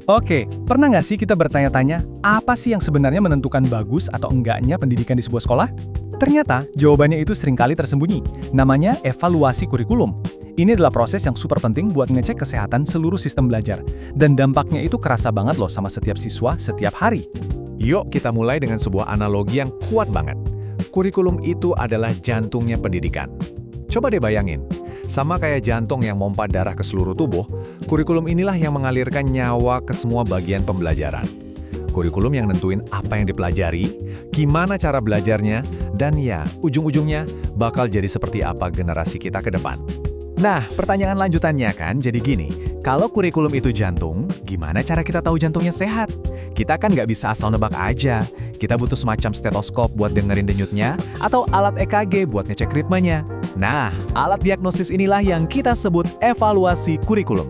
Oke, pernah nggak sih kita bertanya-tanya, apa sih yang sebenarnya menentukan bagus atau enggaknya pendidikan di sebuah sekolah? Ternyata, jawabannya itu seringkali tersembunyi. Namanya evaluasi kurikulum. Ini adalah proses yang super penting buat ngecek kesehatan seluruh sistem belajar. Dan dampaknya itu kerasa banget loh sama setiap siswa setiap hari. Yuk kita mulai dengan sebuah analogi yang kuat banget. Kurikulum itu adalah jantungnya pendidikan. Coba deh bayangin, sama kayak jantung yang mompa darah ke seluruh tubuh, kurikulum inilah yang mengalirkan nyawa ke semua bagian pembelajaran. Kurikulum yang nentuin apa yang dipelajari, gimana cara belajarnya, dan ya, ujung-ujungnya bakal jadi seperti apa generasi kita ke depan. Nah, pertanyaan lanjutannya kan jadi gini, kalau kurikulum itu jantung, gimana cara kita tahu jantungnya sehat? Kita kan nggak bisa asal nebak aja. Kita butuh semacam stetoskop buat dengerin denyutnya, atau alat EKG buat ngecek ritmenya. Nah, alat diagnosis inilah yang kita sebut evaluasi kurikulum.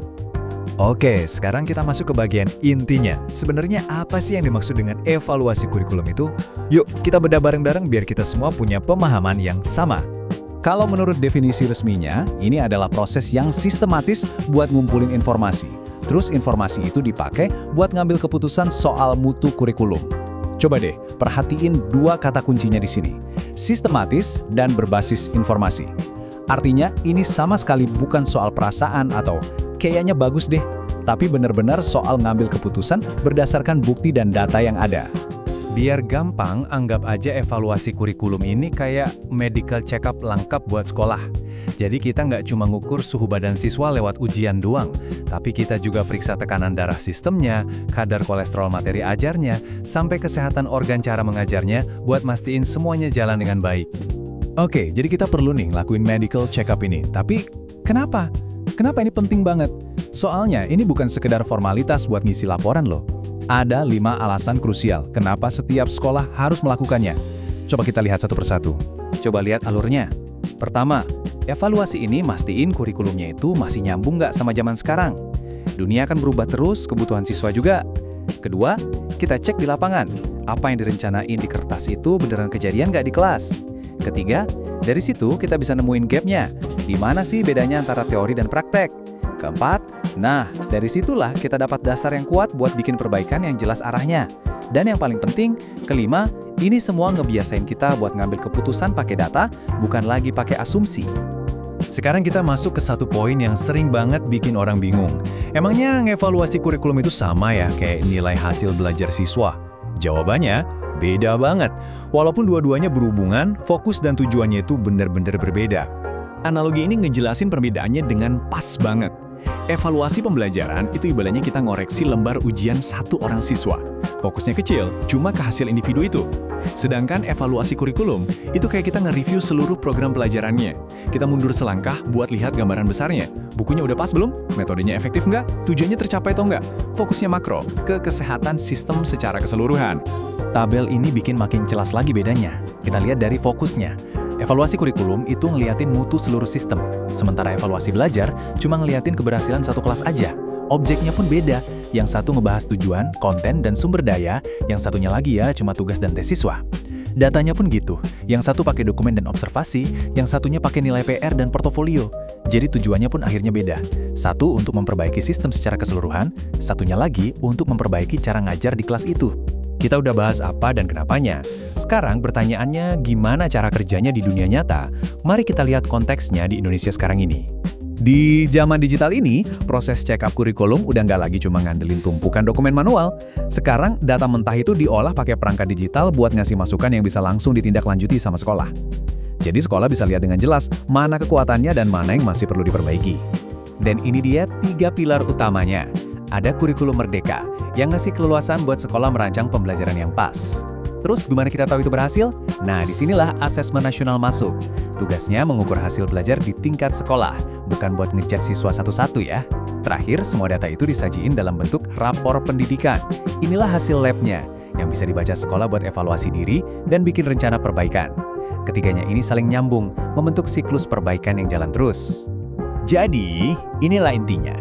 Oke, sekarang kita masuk ke bagian intinya. Sebenarnya apa sih yang dimaksud dengan evaluasi kurikulum itu? Yuk, kita bedah bareng-bareng biar kita semua punya pemahaman yang sama. Kalau menurut definisi resminya, ini adalah proses yang sistematis buat ngumpulin informasi. Terus informasi itu dipakai buat ngambil keputusan soal mutu kurikulum. Coba deh, perhatiin dua kata kuncinya di sini. Sistematis dan berbasis informasi. Artinya, ini sama sekali bukan soal perasaan atau kayaknya bagus deh, tapi benar-benar soal ngambil keputusan berdasarkan bukti dan data yang ada. Biar gampang, anggap aja evaluasi kurikulum ini kayak medical check-up lengkap buat sekolah. Jadi kita nggak cuma ngukur suhu badan siswa lewat ujian doang, tapi kita juga periksa tekanan darah sistemnya, kadar kolesterol materi ajarnya, sampai kesehatan organ cara mengajarnya buat mastiin semuanya jalan dengan baik. Oke, jadi kita perlu nih ngelakuin medical check-up ini. Tapi kenapa? Kenapa ini penting banget? Soalnya ini bukan sekedar formalitas buat ngisi laporan loh. Ada 5 alasan krusial kenapa setiap sekolah harus melakukannya. Coba kita lihat satu persatu. Coba lihat alurnya. Pertama, evaluasi ini mastiin kurikulumnya itu masih nyambung nggak sama zaman sekarang. Dunia akan berubah terus, kebutuhan siswa juga. Kedua, kita cek di lapangan. Apa yang direncanain di kertas itu beneran kejadian nggak di kelas? Ketiga, dari situ kita bisa nemuin gapnya. Di mana sih bedanya antara teori dan praktek? Keempat, nah dari situlah kita dapat dasar yang kuat buat bikin perbaikan yang jelas arahnya. Dan yang paling penting, kelima, ini semua ngebiasain kita buat ngambil keputusan pakai data, bukan lagi pakai asumsi. Sekarang kita masuk ke satu poin yang sering banget bikin orang bingung. Emangnya ngevaluasi kurikulum itu sama ya kayak nilai hasil belajar siswa? Jawabannya, beda banget. Walaupun dua-duanya berhubungan, fokus dan tujuannya itu benar-benar berbeda. Analogi ini ngejelasin perbedaannya dengan pas banget. Evaluasi pembelajaran itu ibaratnya kita ngoreksi lembar ujian satu orang siswa. Fokusnya kecil, cuma ke hasil individu itu. Sedangkan evaluasi kurikulum, itu kayak kita nge-review seluruh program pelajarannya. Kita mundur selangkah buat lihat gambaran besarnya. Bukunya udah pas belum? Metodenya efektif nggak? Tujuannya tercapai atau nggak? Fokusnya makro, ke kesehatan sistem secara keseluruhan. Tabel ini bikin makin jelas lagi bedanya. Kita lihat dari fokusnya. Evaluasi kurikulum itu ngeliatin mutu seluruh sistem. Sementara evaluasi belajar cuma ngeliatin keberhasilan satu kelas aja. Objeknya pun beda. Yang satu ngebahas tujuan, konten, dan sumber daya. Yang satunya lagi ya cuma tugas dan tes siswa. Datanya pun gitu. Yang satu pakai dokumen dan observasi, yang satunya pakai nilai PR dan portofolio. Jadi tujuannya pun akhirnya beda. Satu untuk memperbaiki sistem secara keseluruhan, satunya lagi untuk memperbaiki cara ngajar di kelas itu. Kita udah bahas apa dan kenapanya. Sekarang pertanyaannya gimana cara kerjanya di dunia nyata? Mari kita lihat konteksnya di Indonesia sekarang ini. Di zaman digital ini, proses check-up kurikulum udah nggak lagi cuma ngandelin tumpukan dokumen manual. Sekarang, data mentah itu diolah pakai perangkat digital buat ngasih masukan yang bisa langsung ditindaklanjuti sama sekolah. Jadi sekolah bisa lihat dengan jelas mana kekuatannya dan mana yang masih perlu diperbaiki. Dan ini dia 3 pilar utamanya. Ada kurikulum merdeka, yang ngasih keleluasan buat sekolah merancang pembelajaran yang pas. Terus gimana kita tahu itu berhasil? Nah, disinilah asesmen nasional masuk. Tugasnya mengukur hasil belajar di tingkat sekolah, bukan buat ngechat siswa satu-satu ya. Terakhir, semua data itu disajiin dalam bentuk rapor pendidikan. Inilah hasil labnya, yang bisa dibaca sekolah buat evaluasi diri dan bikin rencana perbaikan. Ketiganya ini saling nyambung, membentuk siklus perbaikan yang jalan terus. Jadi, inilah intinya.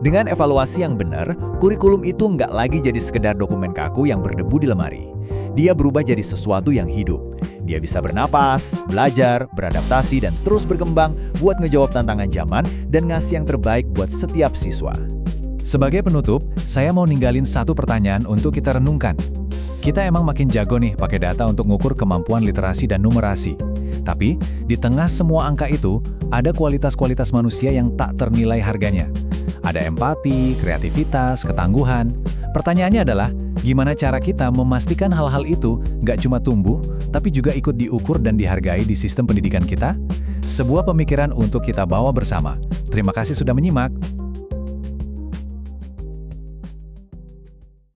Dengan evaluasi yang benar, kurikulum itu nggak lagi jadi sekedar dokumen kaku yang berdebu di lemari. Dia berubah jadi sesuatu yang hidup. Dia bisa bernapas, belajar, beradaptasi, dan terus berkembang buat ngejawab tantangan zaman dan ngasih yang terbaik buat setiap siswa. Sebagai penutup, saya mau ninggalin satu pertanyaan untuk kita renungkan. Kita emang makin jago nih pakai data untuk ngukur kemampuan literasi dan numerasi. Tapi, di tengah semua angka itu, ada kualitas-kualitas manusia yang tak ternilai harganya. Ada empati, kreativitas, ketangguhan. Pertanyaannya adalah, gimana cara kita memastikan hal-hal itu nggak cuma tumbuh, tapi juga ikut diukur dan dihargai di sistem pendidikan kita? Sebuah pemikiran untuk kita bawa bersama. Terima kasih sudah menyimak.